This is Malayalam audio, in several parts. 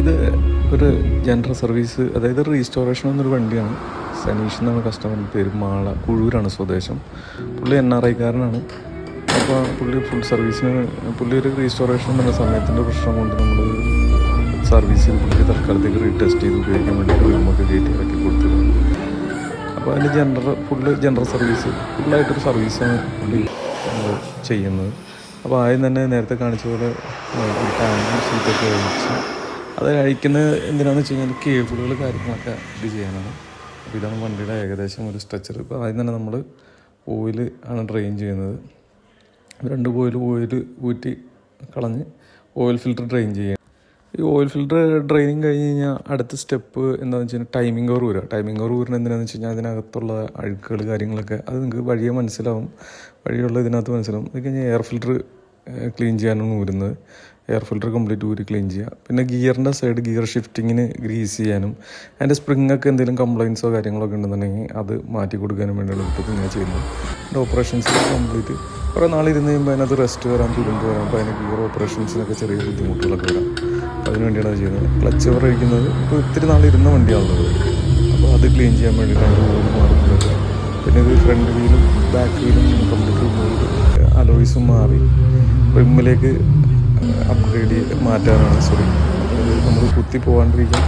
ഇത് ഒരു ജനറൽ സർവീസ്, അതായത് റീസ്റ്റോറേഷൻ എന്നൊരു വണ്ടിയാണ്. സനീഷ് എന്നാണ് കസ്റ്റമറിൻ്റെ പേര്. കുഴൂരാണ് സ്വദേശം. പുള്ളി NRI-കാരനാണ്. അപ്പോൾ പുള്ളി ഫുൾ സർവീസിന് പുള്ളി ഒരു റീസ്റ്റോറേഷൻ എന്ന സമയത്തിൻ്റെ പ്രശ്നം കൊണ്ട് നമ്മൾ സർവീസ് ചെയ്ത് പുള്ളി തൽക്കാലത്തേക്ക് റീടെസ്റ്റ് ചെയ്ത് ഉപയോഗിക്കാൻ വേണ്ടി റൂമൊക്കെ കയറ്റി ഇറക്കി കൊടുത്തത്. അപ്പോൾ അതിൻ്റെ ജനറൽ സർവീസ് ഫുള്ളായിട്ടൊരു സർവീസാണ് പുള്ളി ചെയ്യുന്നത്. അപ്പോൾ ആദ്യം തന്നെ നേരത്തെ കാണിച്ച പോലെ ഒരു ടാങ്കും സീറ്റൊക്കെ അഴിച്ച് അത് അഴിക്കുന്നത് എന്തിനാണെന്ന് വെച്ച് കഴിഞ്ഞാൽ കേബിളുകൾ കാര്യങ്ങളൊക്കെ ഇത് ചെയ്യാനാണ്. അപ്പോൾ ഇതാണ് വണ്ടിയുടെ ഏകദേശം ഒരു സ്ട്രക്ചർ. ഇപ്പോൾ ആദ്യം തന്നെ നമ്മൾ ഓയിൽ ആണ് ഡ്രെയിൻ ചെയ്യുന്നത്. 2 ഓയിൽ ഊറ്റി കളഞ്ഞ് ഓയിൽ ഫിൽറ്റർ ഡ്രെയിൻ ചെയ്യുക. ഈ ഓയിൽ ഫിൽറ്റർ ഡ്രെയിനിങ് കഴിഞ്ഞ് കഴിഞ്ഞാൽ അടുത്ത സ്റ്റെപ്പ് എന്താണെന്ന് വെച്ച് കഴിഞ്ഞാൽ ടൈമിംഗ് കവർ ഊരുക. ടൈമിംഗ് കവർ ഊരുന്നത് എന്തിനാണെന്ന് വെച്ച് കഴിഞ്ഞാൽ അതിനകത്തുള്ള അഴുക്കുകൾ കാര്യങ്ങളൊക്കെ അത് നിങ്ങൾക്ക് വഴിയെ മനസ്സിലാവും. വഴിയുള്ള ഇതിനകത്ത് മനസ്സിലാവും. അത് കഴിഞ്ഞാൽ എയർ ഫിൽറ്റർ ക്ലീൻ ചെയ്യാനാണ് ഊരുന്നത്. എയർ ഫിൽറ്റർ കംപ്ലീറ്റ് ഊരി ക്ലീൻ ചെയ്യുക. പിന്നെ ഗിയറിൻ്റെ സൈഡ് ഗിയർ ഷിഫ്റ്റിങ്ങിന് ഗ്രീസ് ചെയ്യാനും അതിൻ്റെ സ്പ്രിങ്ങൊക്കെ എന്തെങ്കിലും കംപ്ലയിൻസോ കാര്യങ്ങളൊക്കെ ഉണ്ടെന്നുണ്ടെങ്കിൽ അത് മാറ്റി കൊടുക്കാനും വേണ്ടിയാണ് ഇപ്പോൾ ഇങ്ങനെ ചെയ്യുന്നത്. അതിൻ്റെ ഓപ്പറേഷൻസ് കംപ്ലീറ്റ് കുറേ നാളിരുന്ന് കഴിയുമ്പോൾ അതിനകത്ത് റെസ്റ്റ് വരാം, തുരുമ്പ് വരാം. അപ്പോൾ അതിന് ഗിയർ ഓപ്പറേഷൻസിനൊക്കെ ചെറിയ ബുദ്ധിമുട്ടുകളൊക്കെ വരാം. അപ്പോൾ അതിന് വേണ്ടിയാണ് അത് ചെയ്യുന്നത്. ക്ലച്ച് ഓവർ കഴിക്കുന്നത് ഇപ്പോൾ ഒത്തിരി നാളിരുന്ന വണ്ടിയാണുള്ളത്. അപ്പോൾ അത് ക്ലീൻ ചെയ്യാൻ വേണ്ടിയിട്ട് അതിൻ്റെ ഓയിൽ മാറുന്നത്. പിന്നെ ഇത് ഫ്രണ്ട് വീലും ബാക്ക് വീലും കംപ്ലീറ്റ് റിമൂവ് അലോയ്സും മാറി റിമ്മിലേക്ക് അപ്ഗ്രേഡ് മാറ്റാനാണ്. അതായത് നമ്മൾ കുത്തി പോകാണ്ടിരിക്കാൻ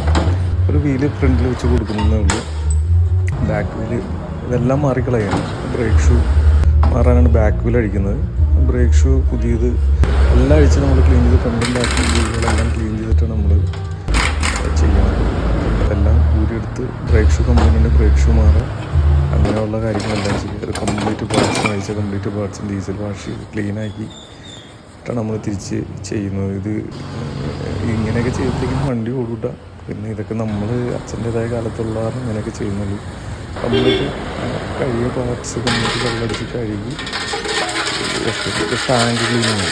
ഒരു വീല് ഫ്രണ്ടിൽ വെച്ച് കൊടുക്കുന്നതേ ഉള്ളൂ. ബാക്ക് വീല് ഇതെല്ലാം മാറിക്കളയാണ്. ബ്രേക്ക് ഷൂ മാറാനാണ് ബാക്ക് വീൽ അഴിക്കുന്നത്. ബ്രേക്ക് ഷൂ പുതിയത് എല്ലാം അഴിച്ച് നമ്മൾ ക്ലീൻ ചെയ്ത് ഫ്രണ്ടും ബാക്കും വീലുകളെല്ലാം ക്ലീൻ ചെയ്തിട്ടാണ് നമ്മൾ ചെയ്യുന്നത്. എല്ലാം ഊരിയെടുത്ത് ബ്രേക്ക് ഷൂ കമ്പനിയുടെ ബ്രേക്ക് ഷൂ മാറാം, അങ്ങനെയുള്ള കാര്യങ്ങളെല്ലാം ചെയ്യുക. ഒരു കംപ്ലീറ്റ് പാർട്സ് അഴിച്ച കംപ്ലീറ്റ് പാർട്സും ഡീസൽ വാഷ് ചെയ്ത് ക്ലീനാക്കി ാണ് നമ്മൾ തിരിച്ച് ചെയ്യുന്നത്. ഇത് ഇങ്ങനെയൊക്കെ ചെയ്തിട്ടേക്കും വണ്ടി ഓടൂട്ട. പിന്നെ ഇതൊക്കെ നമ്മൾ അച്ഛൻ്റെതായ കാലത്തുള്ളതാണ് ഇങ്ങനെയൊക്കെ ചെയ്യുന്നത്. കംപ്ലീറ്റ് കഴുകിയ പാർട്സ് കംപ്ലീറ്റ് വെള്ളമടിച്ച് കഴുകി ടാങ്ക് ക്ലീനിങ്.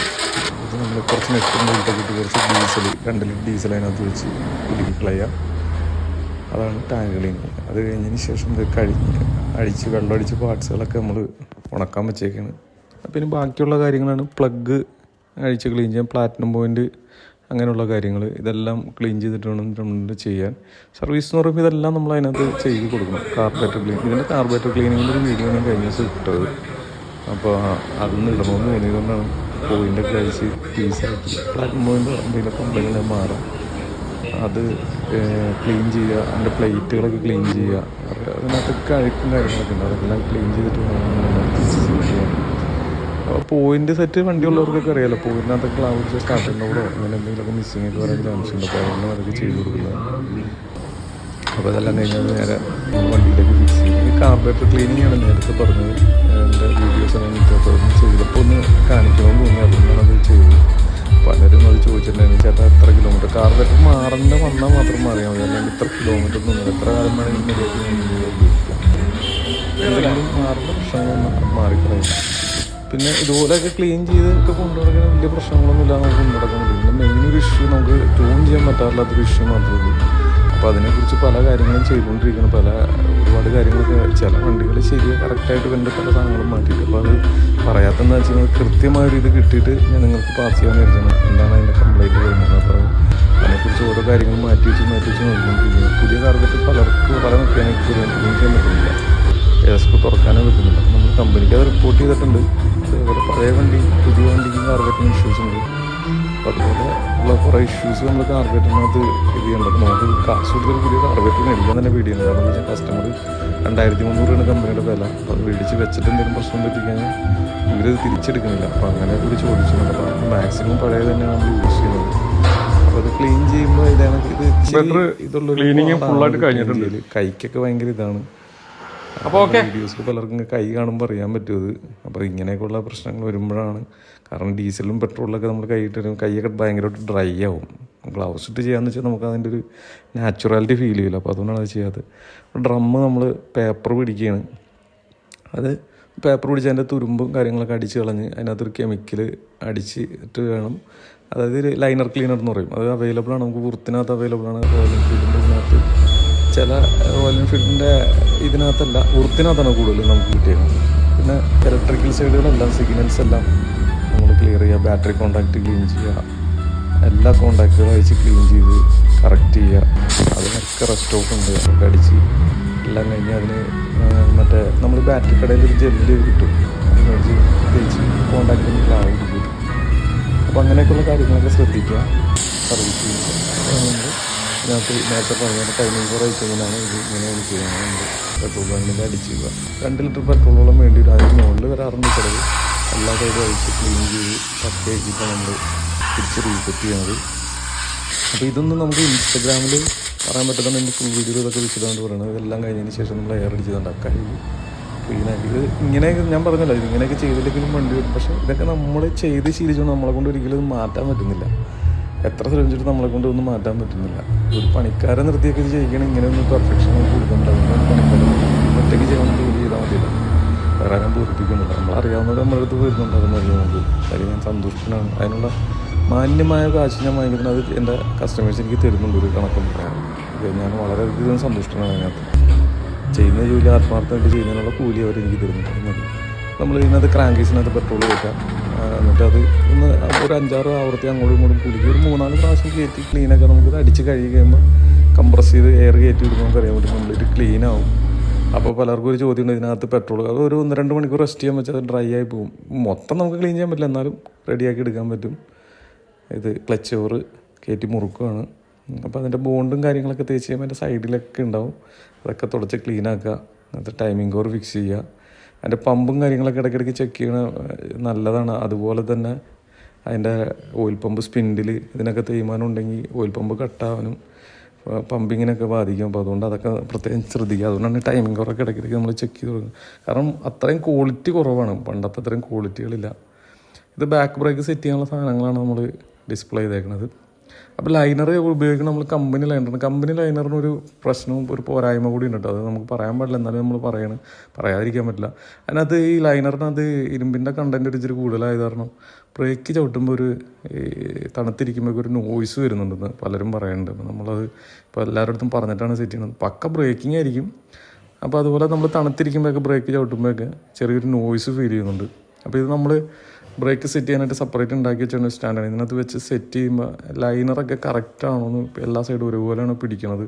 ഇത് നമ്മൾ കുറച്ച് നെറ്റും ബോൾട്ടൊക്കെ ഇട്ട് കുറച്ച് ഡീസൽ 2 ലിറ്റർ ഡീസൽ അതിനകത്ത് വെച്ച് കുലുക്കി കളയുക. അതാണ് ടാങ്ക് ക്ലീനിങ്. അത് കഴിഞ്ഞതിന് ശേഷം ഇത് അഴിച്ച് വെള്ളമടിച്ച് പാർട്സുകളൊക്കെ നമ്മൾ ഉണക്കാൻ വെച്ചേക്കാണ്. പിന്നെ ബാക്കിയുള്ള കാര്യങ്ങളാണ് പ്ലഗ് അഴിച്ച് ക്ലീൻ ചെയ്യാൻ, പ്ലാറ്റിനം പോയിൻറ്റ് അങ്ങനെയുള്ള കാര്യങ്ങൾ ഇതെല്ലാം ക്ലീൻ ചെയ്തിട്ട് വേണം ചെയ്യാൻ. സർവീസ് എന്ന് പറയുമ്പോൾ ഇതെല്ലാം നമ്മൾ അതിനകത്ത് ചെയ്ത് കൊടുക്കണം. കാർബറേറ്റർ ഇതിൻ്റെ കാർബറേറ്റർ ക്ലീനിങ്ങിൻ്റെ ഒരു വീഡിയോ ഞാൻ കഴിഞ്ഞ ദിവസം ഇട്ടത്. അപ്പോൾ അതൊന്ന് ഇടണമെന്ന് തോന്നിയതുകൊണ്ടാണ് പോയിൻ്റൊക്കെ അഴിച്ച് പീസാക്കി പ്ലാറ്റിനം പോയിൻ്റ് എന്തെങ്കിലും കംപ്ലൈൻറ്റ് മാറാം. അത് ക്ലീൻ ചെയ്യുക. അതിൻ്റെ പ്ലേറ്റുകളൊക്കെ ക്ലീൻ ചെയ്യുക. അതിനകത്തൊക്കെ അഴുക്കും കാര്യങ്ങളൊക്കെ ഉണ്ട്. അതെല്ലാം ക്ലീൻ ചെയ്തിട്ട് വേണം. പോയിൻ്റ് സെറ്റ് വണ്ടിയുള്ളവർക്കൊക്കെ അറിയാമല്ലോ. പോയിൻ്റിനകത്ത് ക്ലൗഡ്സ് സ്റ്റാർട്ടിനോടോ അങ്ങനെ എന്തെങ്കിലുമൊക്കെ മിസ്സിങ് ഒക്കെ വരാൻ ചാൻസ് ഉണ്ട്. അപ്പോൾ അതെല്ലാം അതൊക്കെ ചെയ്ത് കൊടുക്കുന്നത്. അപ്പോൾ അതെല്ലാം കഴിഞ്ഞാൽ നേരെ വണ്ടിയിലേക്ക് ഫിക്സ് ചെയ്യും. ഈ കാർബറേറ്റർ ക്ലീനിങ് ആണ് നേരത്തെ പറഞ്ഞത്. എൻ്റെ വീഡിയോസ് ഞാൻ ഇതൊക്കെ ചെയ്തപ്പോൾ ഒന്ന് കാണിക്കണമെന്ന് തോന്നി, അതുകൊണ്ടാണ് അത് ചെയ്തത്. പലരും അത് ചോദിച്ചിട്ടുണ്ടായിരുന്നു, ചേട്ടാ എത്ര കിലോമീറ്റർ കാർബറേറ്റർ വന്നാൽ മാത്രം അറിയാൻ മതി, അല്ലെങ്കിൽ ഇത്ര കിലോമീറ്റർ ഒന്നും എത്ര കാലം വേണമെങ്കിലും ഉപയോഗിക്കാം. എന്തെങ്കിലും മാറുന്ന പ്രശ്നങ്ങൾ മാറിക്കളയും. പിന്നെ ഇതുപോലെയൊക്കെ ക്ലീൻ ചെയ്തൊക്കെ കൊണ്ടുനടക്കാൻ വലിയ പ്രശ്നങ്ങളൊന്നും ഇല്ലാതെ നമുക്ക് കൊണ്ടുനടക്കാൻ പറ്റും. പിന്നെ മെയിൻ ഒരു ഇഷ്യൂ നമുക്ക് ട്യൂൺ ചെയ്യാൻ പറ്റാറില്ലാത്തൊരു ഇഷ്യൂ മാത്രമേ ഉള്ളൂ. അപ്പോൾ അതിനെക്കുറിച്ച് പല കാര്യങ്ങളും ചെയ്തുകൊണ്ടിരിക്കണം. ഒരുപാട് കാര്യങ്ങളൊക്കെ ചില വണ്ടികൾ ശരിയാണ് കറക്റ്റായിട്ട് വേണ്ട പല സാധനങ്ങളും മാറ്റിയിട്ട്. അപ്പോൾ അത് പറയാത്തതെന്ന് വെച്ച് കഴിഞ്ഞാൽ കൃത്യമായൊരു ഇത് കിട്ടിയിട്ട് ഞാൻ നിങ്ങൾക്ക് പാസ് ചെയ്യാൻ വിചാരിച്ചാണ് എന്താണ് അതിൻ്റെ കംപ്ലൈൻറ്റ് വരുന്നത്. അപ്പോൾ അതിനെക്കുറിച്ച് ഓരോ കാര്യങ്ങൾ മാറ്റി വെച്ച് നോക്കിക്കൊണ്ടിരിക്കുന്നത്. പുതിയ കാർബറേറ്റർ പല മെക്കാനിക്ക് ക്ലീൻ ചെയ്യാൻ പറ്റുന്നില്ല, എയർസ്ക്രൂ തുറക്കാനേ പറ്റുന്നില്ല. അപ്പോൾ നമ്മൾ കമ്പനിക്ക് അത് റിപ്പോർട്ട് ചെയ്തിട്ടുണ്ട്. അതേപോലെ പഴയ പുതിയ വണ്ടിക്ക് കാർബറേറ്ററിന് ഇഷ്യൂസ് ഉണ്ട്. അപ്പോൾ അതുപോലെ ഉള്ള കുറേ ഇഷ്യൂസ് നമ്മൾ കാർബറേറ്ററിനകത്ത് ഇത് ചെയ്യേണ്ടത്. നമുക്ക് കാശ് കൊടുത്തൊരു പുതിയ കാർബറേറ്റർ മേടിക്കാൻ തന്നെ പേടിയാണ്. കാരണം എന്ന് വെച്ചാൽ കസ്റ്റമർ 2300 കമ്പനിയുടെ വില. അപ്പോൾ അത് മേടിച്ച് വെച്ചിട്ട് എന്തെങ്കിലും പ്രശ്നം പറ്റിക്കഴിഞ്ഞാൽ ഇവരത് തിരിച്ചെടുക്കുന്നില്ല. അപ്പോൾ അങ്ങനെ കൂടി ചോദിച്ചിട്ടുണ്ട്. അപ്പോൾ മാക്സിമം പഴയ തന്നെയാണ് നമ്മൾ യൂസ് ചെയ്യുന്നത്. അപ്പോൾ അത് ക്ലീൻ ചെയ്യുമ്പോൾ ഇതുള്ള ക്ലീനിങ് ഫുള്ളായിട്ട് കഴിഞ്ഞിട്ടുണ്ട്. കൈക്കൊക്കെ ഭയങ്കര ഇതാണ്. അപ്പോൾ വീഡിയോസിൽ പലർക്കും കൈ കാണുമ്പോൾ അറിയാൻ പറ്റുമത്. അപ്പോൾ ഇങ്ങനെയൊക്കെയുള്ള പ്രശ്നങ്ങൾ വരുമ്പോഴാണ്. കാരണം ഡീസലും പെട്രോളിലൊക്കെ നമ്മൾ കൈയിട്ടരും കൈയൊക്കെ ഭയങ്കരമായിട്ട് ഡ്രൈ ആവും. ഗ്ലൗസ് ഇട്ട് ചെയ്യാന്ന് വെച്ചാൽ നമുക്ക് അതിൻ്റെ ഒരു നാച്ചുറാലിറ്റി ഫീൽ ചെയ്യില്ല. അപ്പോൾ അതുകൊണ്ടാണ് അത് ചെയ്യാത്തത്. ഡ്രമ്മ് നമ്മൾ പേപ്പർ പിടിക്കുകയാണ്. അത് പേപ്പർ പിടിച്ച് അതിൻ്റെ തുരുമ്പും കാര്യങ്ങളൊക്കെ അടിച്ച് കളഞ്ഞ് അതിനകത്തൊരു കെമിക്കൽ അടിച്ചിട്ട് വേണം. അതായത് ലൈനർ ക്ലീനർ എന്ന് പറയും. അത് അവൈലബിൾ ആണ്, നമുക്ക് വൃത്തിനകത്ത് അവൈലബിൾ ആണ്. റോയൽ എൻഫീൽഡിൻ്റെ ഇതിനകത്ത് ചില റോയൽ എൻഫീൽഡിൻ്റെ ഇതിനകത്തല്ല വൃത്തിനകത്താണ് കൂടുതലും നമുക്ക് കിട്ടിയത്. പിന്നെ ഇലക്ട്രിക്കൽ സൈഡുകളെല്ലാം സിഗ്നൽസ് എല്ലാം നമ്മൾ ക്ലിയർ ചെയ്യുക, ബാറ്ററി കോണ്ടാക്റ്റ് ക്ലീൻ ചെയ്യുക, എല്ലാ കോണ്ടാക്റ്റുകളും അഴിച്ച് ക്ലീൻ ചെയ്ത് കറക്റ്റ് ചെയ്യുക. അതിനൊക്കെ റെസ്റ്റ് ഓഫ് ഉണ്ട്, അതൊക്കെ അടിച്ച് എല്ലാം കഴിഞ്ഞ് അതിന് മറ്റേ നമ്മൾ ബാറ്ററി കടയിൽ ഒരു ജെല്ല് കിട്ടും, അത് മേടിച്ച് തേച്ച് കോണ്ടാക്റ്റിന് ക്ലാവും കിട്ടും. അപ്പോൾ അങ്ങനെയൊക്കെയുള്ള കാര്യങ്ങളൊക്കെ ശ്രദ്ധിക്കുക. സർവീസ് ചെയ്യുമ്പോൾ ഇതിനകത്ത് നേരത്തെ പറഞ്ഞ ടൈമിംഗ് ഫോർ അയക്കുന്നതിനാണ് ഇത് ഇങ്ങനെയാണ് ചെയ്യുന്നത്. പെട്രോൾ ബങ്കിൻ്റെ അടിച്ചുക 2 ലിറ്റർ പെട്രോളോളം വേണ്ടി വരും. അതിന് മുകളിൽ വരാറുണ്ട് ചിലവ്. എല്ലാ സൈഡും അഴിച്ച് ക്ലീൻ ചെയ്ത് പക്കയാക്കിയിട്ടാണ് നമ്മൾ തിരിച്ച് റീസെറ്റ് ചെയ്യുന്നത്. അപ്പോൾ ഇതൊന്നും നമുക്ക് ഇൻസ്റ്റഗ്രാമിൽ പറയാൻ പറ്റുന്ന എൻ്റെ ഫുൾ വീഡിയോ ഇതൊക്കെ വെച്ചിട്ടാണ് പറയുന്നത്. ഇതെല്ലാം കഴിഞ്ഞതിന് ശേഷം നമ്മൾ എയർ അടിച്ചതുണ്ട് അക്കാര്യം ക്ലീനാക്കി. ഇത് ഇങ്ങനെ ഞാൻ പറഞ്ഞല്ലോ, ഇതിങ്ങനെയൊക്കെ ചെയ്തില്ലെങ്കിലും വണ്ടി വരും. പക്ഷേ ഇതൊക്കെ നമ്മൾ ചെയ്ത് ശീലിച്ചുകൊണ്ട് നമ്മളെ കൊണ്ട് ഒരിക്കലും മാറ്റാൻ പറ്റുന്നില്ല. എത്ര ശ്രമിച്ചിട്ട് നമ്മളെ കൊണ്ട് ഒന്നും മാറ്റാൻ പറ്റുന്നില്ല. ഒരു പണിക്കാരെ നിർത്തിയൊക്കെ ചെയ്യണം, ഇങ്ങനെ ഒന്ന് പെർഫെക്ഷൻ കൊടുക്കുന്നുണ്ടാവും. പണിക്കാരെ ഒറ്റയ്ക്ക് ചെയ്യണം, ജോലി ചെയ്താൽ മതിയില്ല, വേറെ ആരും പൂരിപ്പിക്കുന്നില്ല. നമ്മളറിയാവുന്നത് നമ്മുടെ അടുത്ത് വരുന്നുണ്ടാകുന്ന നമുക്ക് കാര്യം ഞാൻ സന്തുഷ്ടനാണ്. അതിനുള്ള മാന്യമായ കാശ് ഞാൻ വാങ്ങിക്കുന്നത് അത് എൻ്റെ കസ്റ്റമേഴ്സ് എനിക്ക് തരുന്നുണ്ട്. ഒരു കണക്കും പറയാം, ഞാൻ വളരെയധികം സന്തുഷ്ടനാണ്. അതിനകത്ത് ചെയ്യുന്ന ജോലി ആത്മാർത്ഥമായിട്ട് ചെയ്യുന്നതിനുള്ള കൂലി അവർ എനിക്ക് തരുന്നുണ്ട്. നമ്മൾ ഇതിനകത്ത് ക്രാങ്കീസിനകത്ത് പെട്രോൾ കയറ്റാം, എന്നിട്ട് അത് ഒന്ന് ഒരു 5-6 ആവർത്തി അങ്ങോട്ടും ഇങ്ങോട്ടും കുലുക്കി ഒരു 3-4 പ്രാവശ്യം കയറ്റി ക്ലീനൊക്കെ നമുക്കിത് അടിച്ച് കഴുകി കഴിയുമ്പോൾ കംപ്രസ് ചെയ്ത് എയർ കയറ്റി വിടുമ്പോൾ നമുക്ക് അറിയാൻ പറ്റും കംപ്ലീറ്റ് ക്ലീൻ ആവും. അപ്പോൾ പലർക്കും ഒരു ചോദ്യമുണ്ട്, ഇതിനകത്ത് പെട്രോൾ അത് ഒരു 1-2 മണിക്കൂർ റെസ്റ്റ് ചെയ്യാൻ വെച്ചാൽ അത് ഡ്രൈ ആയി പോകും. മൊത്തം നമുക്ക് ക്ലീൻ ചെയ്യാൻ പറ്റില്ല, എന്നാലും റെഡിയാക്കി എടുക്കാൻ പറ്റും. ഇത് ക്ലച്ച് ഓവർ കയറ്റി മുറുക്കുകയാണ്. അപ്പോൾ അതിൻ്റെ ബോണ്ടും കാര്യങ്ങളൊക്കെ തേച്ച് ചെയ്യുമ്പോൾ അതിൻ്റെ സൈഡിലൊക്കെ ഉണ്ടാവും, അതൊക്കെ തുടച്ച് ക്ലീനാക്കുക. അത് ടൈമിംഗ് ഓവർ ഫിക്സ് ചെയ്യുക. അതിൻ്റെ പമ്പും കാര്യങ്ങളൊക്കെ ഇടയ്ക്കിടയ്ക്ക് ചെക്ക് ചെയ്യണ നല്ലതാണ്. അതുപോലെ തന്നെ അതിൻ്റെ ഓയിൽ പമ്പ് സ്പിൻഡിൽ ഇതിനൊക്കെ തേയ്മാനം ഉണ്ടെങ്കിൽ ഓയിൽ പമ്പ് കട്ടാവാനും പമ്പിങ്ങിനൊക്കെ ബാധിക്കും. അപ്പോൾ അതുകൊണ്ട് അതൊക്കെ പ്രത്യേകം ശ്രദ്ധിക്കുക. അതുകൊണ്ടാണ് ടൈമിംഗ് കുറൊക്കെ ഇടയ്ക്കിടയ്ക്ക് നമ്മൾ ചെക്ക് ചെയ്ത് തുടങ്ങും. കാരണം അത്രയും ക്വാളിറ്റി കുറവാണ്, പണ്ടത്തെ അത്രയും ക്വാളിറ്റികളില്ല. ഇത് ബാക്ക് ബ്രേക്ക് സെറ്റ് ചെയ്യാനുള്ള സാധനങ്ങളാണ് നമ്മൾ ഡിസ്പ്ലേ ചെയ്തേക്കുന്നത്. അപ്പോൾ ലൈനർ ഉപയോഗിക്കണം നമ്മൾ കമ്പനി ലൈനറാണ്. കമ്പനി ലൈനറിന് ഒരു പ്രശ്നവും ഒരു പോരായ്മ കൂടി ഉണ്ട്. അത് നമുക്ക് പറയാൻ പാടില്ല, എന്നാലും നമ്മൾ പറയാതിരിക്കാൻ പറ്റില്ല. അതിനകത്ത് ഈ ലൈനറിനകത്ത് ഇരുമ്പിൻ്റെ കണ്ടൻറ്റ് ഒരു ഇച്ചിരി കൂടുതലായത് കാരണം ബ്രേക്ക് ചവിട്ടുമ്പോൾ ഒരു തണുത്തിരിക്കുമ്പോൾ ഒരു നോയ്സ് വരുന്നുണ്ടെന്ന് പലരും പറയുന്നുണ്ട്. നമ്മളത് ഇപ്പോൾ എല്ലാവരുടെ അടുത്തും പറഞ്ഞിട്ടാണ് സെറ്റ് ചെയ്യുന്നത്. പക്ക ബ്രേക്കിംഗ് ആയിരിക്കും. അപ്പോൾ അതുപോലെ നമ്മൾ തണുത്തിരിക്കുമ്പോഴൊക്കെ ബ്രേക്ക് ചവിട്ടുമ്പോഴൊക്കെ ചെറിയൊരു നോയ്സ് ഫീൽ ചെയ്യുന്നുണ്ട്. അപ്പോൾ ഇത് നമ്മൾ ബ്രേക്ക് സെറ്റ് ചെയ്യാനായിട്ട് സെപ്പറേറ്റ് ഉണ്ടാക്കി വെച്ചാണ് സ്റ്റാൻഡാണ്. ഇതിനകത്ത് വെച്ച് സെറ്റ് ചെയ്യുമ്പോൾ ലൈനറൊക്കെ കറക്റ്റ് ആണോ എന്ന് എല്ലാ സൈഡും ഒരുപോലെയാണ് പിടിക്കണത്,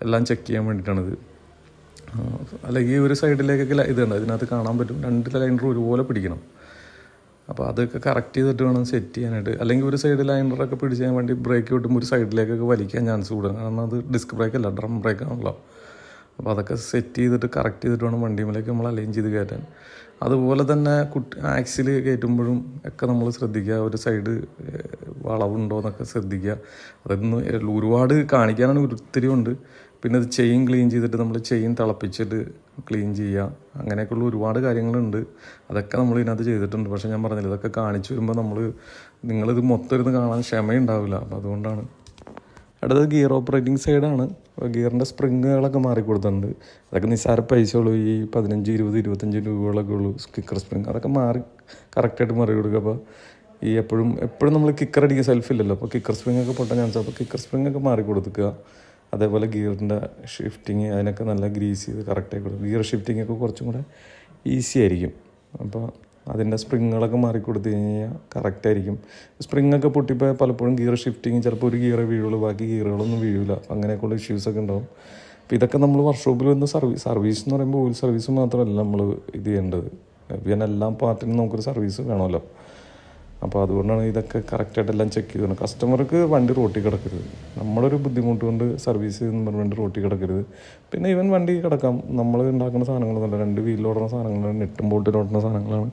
എല്ലാം ചെക്ക് ചെയ്യാൻ വേണ്ടിയിട്ടാണിത്. അല്ലെങ്കിൽ ഒരു സൈഡിലേക്കൊക്കെ ഇതുണ്ട്, ഇതിനകത്ത് കാണാൻ പറ്റും 2 ലൈനർ ഒരുപോലെ പിടിക്കണം. അപ്പോൾ അതൊക്കെ കറക്റ്റ് ചെയ്തിട്ട് വേണം സെറ്റ് ചെയ്യാനായിട്ട്. അല്ലെങ്കിൽ ഒരു സൈഡ് ലൈനറൊക്കെ പിടിച്ച് ചെയ്യാൻ വേണ്ടി ബ്രേക്ക് കിട്ടുമ്പോൾ ഒരു സൈഡിലേക്കൊക്കെ വലിക്കാൻ ചാൻസ് കൂടും. കാരണം അത് ഡിസ്ക് ബ്രേക്കല്ല, ഡ്രം ബ്രേക്കാണല്ലോ. അപ്പോൾ അതൊക്കെ സെറ്റ് ചെയ്തിട്ട് കറക്റ്റ് ചെയ്തിട്ട് വേണം വണ്ടിയുമ്പോഴേക്ക് നമ്മൾ അലൈൻ ചെയ്ത് കയറ്റാൻ. അതുപോലെ തന്നെ ആക്സിൽ കയറ്റുമ്പോഴും ഒക്കെ നമ്മൾ ശ്രദ്ധിക്കുക, ഒരു സൈഡ് വളവുണ്ടോ എന്നൊക്കെ ശ്രദ്ധിക്കുക. അതൊന്ന് ഒരുപാട് കാണിക്കാനാണ് ഒത്തിരി ഉണ്ട്. പിന്നെ ഇത് ചെയിൻ ക്ലീൻ ചെയ്തിട്ട് നമ്മൾ ചെയിൻ തിളപ്പിച്ചിട്ട് ക്ലീൻ ചെയ്യുക, അങ്ങനെയൊക്കെയുള്ള ഒരുപാട് കാര്യങ്ങളുണ്ട്. അതൊക്കെ നമ്മൾ ഇതിനകത്ത് ചെയ്തിട്ടുണ്ട്. പക്ഷേ ഞാൻ പറഞ്ഞില്ല, ഇതൊക്കെ കാണിച്ചു വരുമ്പോൾ നിങ്ങളിത് മൊത്തം ഇരുന്ന് കാണാൻ ക്ഷമയുണ്ടാവില്ല. അപ്പോൾ അതുകൊണ്ടാണ്. അടുത്തത് ഗിയർ ഓപ്പറേറ്റിംഗ് സൈഡാണ്. ഗിയറിൻ്റെ സ്പ്രിങ്ങുകളൊക്കെ മാറിക്കൊടുത്തിട്ടുണ്ട്. അതൊക്കെ നിസ്സാര പൈസ ഉള്ളൂ, ഈ 15, 20, 25 രൂപകളൊക്കെ ഉള്ളൂ. കിക്കർ സ്പ്രിങ് അതൊക്കെ കറക്റ്റായിട്ട് മാറി കൊടുക്കുക. അപ്പോൾ ഈ എപ്പോഴും നമ്മൾ കിക്കർ അടിക്കുക സെൽഫില്ലല്ലോ, അപ്പോൾ കിക്കർ സ്പ്രിങ്ങൊക്കെ പൊട്ടാൻ ചാൻസ്. അപ്പോൾ കിക്കർ സ്പ്രിങ്ങൊക്കെ മാറി കൊടുക്കുക. അതേപോലെ ഗിയറിൻ്റെ ഷിഫ്റ്റിങ് അതിനൊക്കെ നല്ല ഗ്രീസ് ചെയ്ത് കറക്റ്റായി കൊടുക്കും. ഗിയർ ഷിഫ്റ്റിംഗ് ഒക്കെ കുറച്ചും കൂടെ ഈസി ആയിരിക്കും. അപ്പോൾ അതിൻ്റെ സ്പ്രിങ്ങുകളൊക്കെ മാറി കൊടുത്തു കഴിഞ്ഞാൽ കറക്റ്റായിരിക്കും. സ്പ്രിങ്ങൊക്കെ പൊട്ടിപ്പോയാൽ പലപ്പോഴും ഗിയർ ഷിഫ്റ്റിങ് ചിലപ്പോൾ ഒരു ഗിയറേ വീഴുള്ളൂ, ബാക്കി ഗിയറുകളൊന്നും വീഴില്ല. അങ്ങനെയൊക്കെയുള്ള ഇഷ്യൂസൊക്കെ ഉണ്ടാവും. അപ്പോൾ ഇതൊക്കെ നമ്മൾ വർക്ക്ഷോപ്പിൽ വന്ന് സർവീസ് എന്ന് പറയുമ്പോൾ ഓയിൽ സർവീസ് മാത്രമല്ല നമ്മൾ ഇത് ചെയ്യേണ്ടത്. പിന്നെ എല്ലാ പാർട്ടിനും നമുക്കൊരു സർവീസ് വേണമല്ലോ. അപ്പോൾ അതുകൊണ്ടാണ് ഇതൊക്കെ കറക്റ്റായിട്ടെല്ലാം ചെക്ക് ചെയ്തത്. കസ്റ്റമർക്ക് വണ്ടി റോട്ടിൽ കിടക്കരുത്, നമ്മളൊരു ബുദ്ധിമുട്ട് കൊണ്ട് സർവീസ് എന്ന് പറഞ്ഞുകൊണ്ട് റോട്ടിൽ കിടക്കരുത്. പിന്നെ ഇവൻ വണ്ടി കിടക്കാം, നമ്മൾ ഉണ്ടാക്കുന്ന സാധനങ്ങളൊന്നുമല്ല, 2 വീലിലോടുന്ന സാധനങ്ങളാണ്, 8 ബോൾട്ടിലോടുന്ന സാധനങ്ങളാണ്.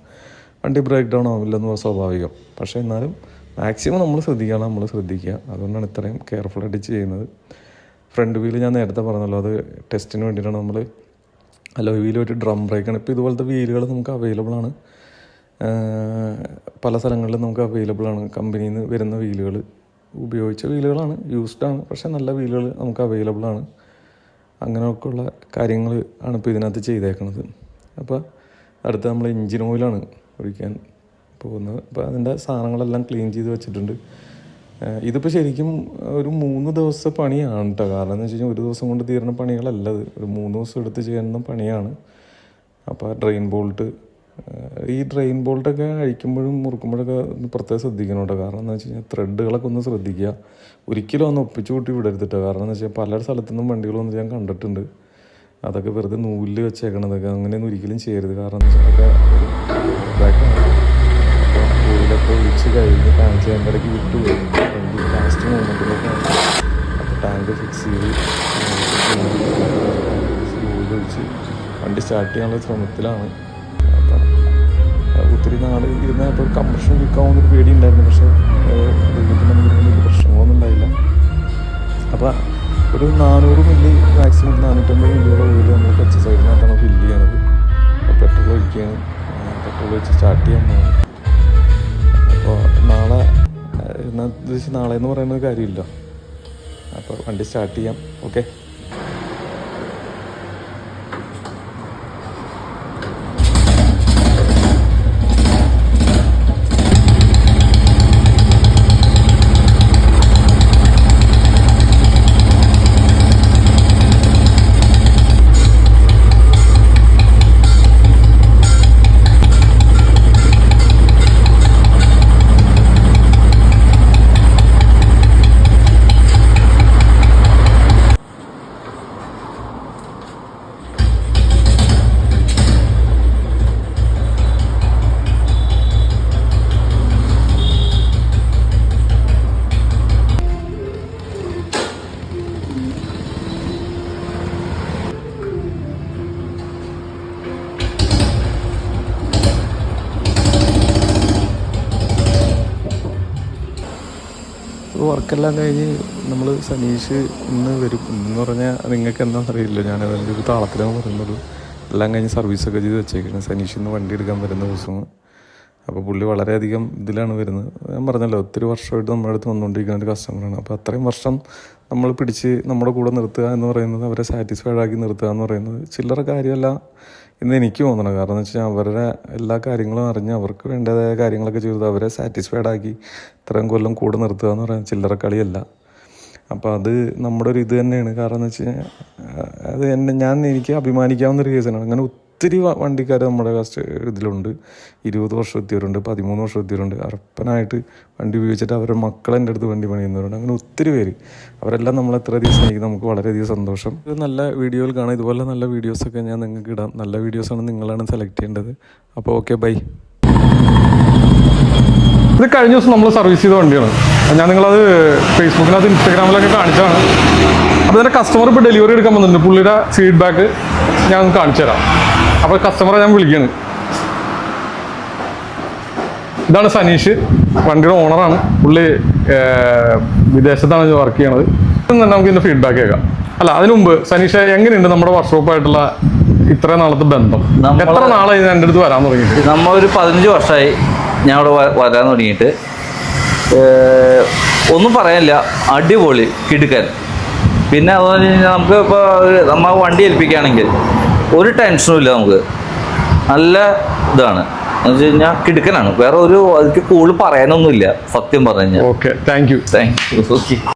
വണ്ടി ബ്രേക്ക് ഡൗൺ ആവില്ലെന്ന് സ്വാഭാവികം. പക്ഷേ എന്നാലും മാക്സിമം നമ്മൾ ശ്രദ്ധിക്കുക. അതുകൊണ്ടാണ് ഇത്രയും കെയർഫുള്ളായിട്ട് ചെയ്യുന്നത്. ഫ്രണ്ട് വീല് ഞാൻ നേരത്തെ പറഞ്ഞല്ലോ, അത് ടെസ്റ്റിന് വേണ്ടിയിട്ടാണ് നമ്മൾ അലോയ് വീല് ഒരു ഡ്രം ബ്രേക്കാണ്. ഇപ്പോൾ ഇതുപോലത്തെ വീലുകൾ നമുക്ക് അവൈലബിൾ ആണ്, പല സ്ഥലങ്ങളിലും നമുക്ക് അവൈലബിൾ ആണ്. കമ്പനിയിൽ നിന്ന് വരുന്ന വീലുകൾ ഉപയോഗിച്ച വീലുകളാണ്, യൂസ്ഡാണ്, പക്ഷേ നല്ല വീലുകൾ നമുക്ക് അവൈലബിൾ ആണ്. അങ്ങനെയൊക്കെയുള്ള കാര്യങ്ങൾ ആണ് ഇപ്പോൾ ഇതിനകത്ത് ചെയ്തേക്കുന്നത്. അപ്പോൾ അടുത്ത നമ്മൾ എൻജിൻ ഓയിലാണ് ഒഴിക്കാൻ പോകുന്നത്. അപ്പോൾ അതിൻ്റെ സാധനങ്ങളെല്ലാം ക്ലീൻ ചെയ്ത് വെച്ചിട്ടുണ്ട്. ഇതിപ്പോൾ ശരിക്കും ഒരു 3 ദിവസത്തെ പണിയാണ് കേട്ടോ. കാരണം എന്ന് വെച്ച് കഴിഞ്ഞാൽ ഒരു ദിവസം കൊണ്ട് തീരുന്ന പണികളല്ല, ഇത് ഒരു 3 ദിവസം എടുത്ത് ചെയ്യുന്ന പണിയാണ്. അപ്പോൾ ഡ്രെയിൻ ബോൾട്ട് ഈ ഡ്രെയിൻ ബോൾട്ടൊക്കെ അഴിക്കുമ്പോഴും മുറുക്കുമ്പോഴൊക്കെ പ്രത്യേകം ശ്രദ്ധിക്കണം കേട്ടോ. കാരണം എന്ന് വെച്ച് കഴിഞ്ഞാൽ ത്രെഡുകളൊക്കെ ഒന്ന് ശ്രദ്ധിക്കുക. ഒരിക്കലും ഒന്ന് ഒപ്പിച്ചു കൂട്ടി വിടരുത്തിട്ടോ. കാരണം എന്ന് വെച്ചാൽ പല സ്ഥലത്തു നിന്നും വണ്ടികളൊന്നും ഞാൻ കണ്ടിട്ടുണ്ട്, അതൊക്കെ വെറുതെ നൂലിൽ വെച്ചേക്കണതൊക്കെ അങ്ങനെയൊന്നും ഒരിക്കലും ചെയ്യരുത്. കാരണം എന്ന് വെച്ചാൽ അതൊക്കെ ഇതാക്കാണ്. അപ്പോൾ ഓയിലൊക്കെ ഒഴിച്ച് കഴിഞ്ഞ് കാണിച്ച് അതിൻ്റെ ഇടയ്ക്ക് വിട്ടുപോയി വണ്ടി ലാസ്റ്റ് മൂമെൻറ്റിലൊക്കെ. അപ്പോൾ ടാങ്ക് ഫിക്സ് ചെയ്ത് ഓയിലൊഴിച്ച് വണ്ടി സ്റ്റാർട്ട് ചെയ്യാനുള്ള ശ്രമത്തിലാണ്. ഒത്തിരി നാൾ ഇരുന്നപ്പോൾ ഒരു കംപ്രഷൻ ലീക്കാവുന്നൊരു പേടി ഉണ്ടായിരുന്നു. പക്ഷേ ദൈവത്തിൻ്റെ വലിയ പ്രശ്നങ്ങളൊന്നും ഉണ്ടായില്ല. അപ്പോൾ ഒരു 400 മില്ലി മാക്സിമം 450 മില്ലിയുള്ള ഓയിൽ നമ്മൾ കച്ച സൈഡിനകത്താണ് ഫില്ല് ചെയ്യണത്. അപ്പോൾ പെട്രോൾ ഒഴിക്കുകയാണ്. പെട്രോൾ വെച്ച് സ്റ്റാർട്ട് ചെയ്യാൻ പോകുന്നത്. അപ്പോൾ നാളെ നാളെ എന്ന് പറയുന്നത് കാര്യമില്ല. അപ്പോൾ വണ്ടി സ്റ്റാർട്ട് ചെയ്യാം. ഓക്കെ. വർക്കെല്ലാം കഴിഞ്ഞ് നമ്മൾ സനീഷ് ഇന്ന് വരും. ഇന്ന് പറഞ്ഞാൽ നിങ്ങൾക്ക് എന്താണെന്ന് അറിയില്ല, ഞാൻ അതിൻ്റെ ഒരു താളത്തിലാണ് പറയുന്നത്. എല്ലാം കഴിഞ്ഞ് സർവീസൊക്കെ ചെയ്ത് വെച്ചേക്കുന്നത്. സനീഷ് ഇന്ന് വണ്ടി എടുക്കാൻ വരുന്ന ദിവസമാണ്. അപ്പോൾ പുള്ളി വളരെയധികം ഇതിലാണ് വരുന്നത്. ഞാൻ പറഞ്ഞല്ലോ, ഒത്തിരി വർഷമായിട്ട് നമ്മുടെ അടുത്ത് വന്നുകൊണ്ടിരിക്കുന്ന ഒരു കസ്റ്റമറാണ്. അപ്പോൾ അത്രയും വർഷം നമ്മൾ പിടിച്ച് നമ്മുടെ കൂടെ നിർത്തുക എന്ന് പറയുന്നത്, അവരെ സാറ്റിസ്ഫൈഡ് ആക്കി നിർത്തുക എന്ന് പറയുന്നത് ചില്ലറ കാര്യമല്ല എന്ന് എനിക്ക് തോന്നണം. കാരണം എന്ന് വെച്ചാൽ അവരുടെ എല്ലാ കാര്യങ്ങളും അറിഞ്ഞ് അവർക്ക് വേണ്ടതായ കാര്യങ്ങളൊക്കെ ചെയ്ത് അവരെ സാറ്റിസ്ഫൈഡ് ആക്കി ഇത്രയും കൊല്ലം കൂടെ നിർത്തുക എന്ന് പറയുന്നത് ചില്ലറ കളിയല്ല. അപ്പോൾ അത് നമ്മുടെ ഒരു ഇത് തന്നെയാണ്. കാരണം എന്ന് വെച്ച് കഴിഞ്ഞാൽ അത് എനിക്ക് അഭിമാനിക്കാവുന്നൊരു കേസാണ്. അങ്ങനെ ഒത്തിരി വണ്ടിക്കാർ നമ്മുടെ ഇതിലുണ്ട്. 20 വർഷം എത്തിയവരുണ്ട്, 13 വർഷം എത്തിയവരുണ്ട്. അർപ്പനായിട്ട് വണ്ടി ഉപയോഗിച്ചിട്ട് അവരുടെ മക്കളെൻ്റെ അടുത്ത് വണ്ടി പണിയുന്നവരുണ്ട്. അങ്ങനെ ഒത്തിരി പേര്. അവരെല്ലാം നമ്മളെ എത്രയധികം സ്നേഹിക്കും. നമുക്ക് വളരെയധികം സന്തോഷം. ഇത് നല്ല വീഡിയോയിൽ കാണാം. ഇതുപോലെ നല്ല വീഡിയോസൊക്കെ ഞാൻ നിങ്ങൾക്ക് ഇടാം. നല്ല വീഡിയോസാണ് നിങ്ങളാണ് സെലക്ട് ചെയ്യേണ്ടത്. അപ്പോൾ ഓക്കെ, ബൈ. ഇത് കഴിഞ്ഞ ദിവസം നമ്മൾ സർവീസ് ചെയ്ത വണ്ടിയാണ്. ഞാൻ നിങ്ങളത് ഫേസ്ബുക്കിനകത്ത് ഇൻസ്റ്റാഗ്രാമിലൊക്കെ കാണിച്ചാണ്. അപ്പോൾ ഇതിൻ്റെ കസ്റ്റമർ ഇപ്പോൾ ഡെലിവറി എടുക്കാൻ വന്നിട്ടുണ്ട്. പുള്ളിയുടെ ഫീഡ്ബാക്ക് ഞാൻ കാണിച്ചു തരാം. അപ്പോൾ കസ്റ്റമറെ ഞാൻ വിളിക്കുകയാണ്. ഇതാണ് സനീഷ്, വണ്ടിയുടെ ഓണറാണ്. പുള്ളി വിദേശത്താണ് വർക്ക് ചെയ്യണത്. തന്നെ നമുക്ക് ഇതിൻ്റെ ഫീഡ്ബാക്ക് കേൾക്കാം. അല്ല, അതിനു മുമ്പ് സനീഷ്, എങ്ങനെയുണ്ട് നമ്മുടെ വർക്ക്ഷോപ്പായിട്ടുള്ള ഇത്രയും നാളത്തെ ബന്ധം? എത്ര നാളായി എൻ്റെ അടുത്ത് വരാൻ തുടങ്ങിയിട്ട്? നമ്മളൊരു 15 വർഷമായി ഞാൻ അവിടെ വരാൻ തുടങ്ങിയിട്ട്. ഒന്നും പറയാനില്ല, അടിപൊളി കിടുക്കൻ. പിന്നെ അതെന്ന് വെച്ച് കഴിഞ്ഞാൽ നമുക്ക് ഇപ്പോൾ നമ്മൾ വണ്ടി ഏൽപ്പിക്കുകയാണെങ്കിൽ ഒരു ടെൻഷനും ഇല്ല. നമുക്ക് നല്ല ഇതാണ് എന്ന് വെച്ച് കഴിഞ്ഞാൽ കിടുക്കനാണ്. വേറെ ഒരു അതിക്ക് കൂടുതൽ പറയാനൊന്നുമില്ല സത്യം പറഞ്ഞു കഴിഞ്ഞാൽ. Okay, thank you. ഓക്കെ.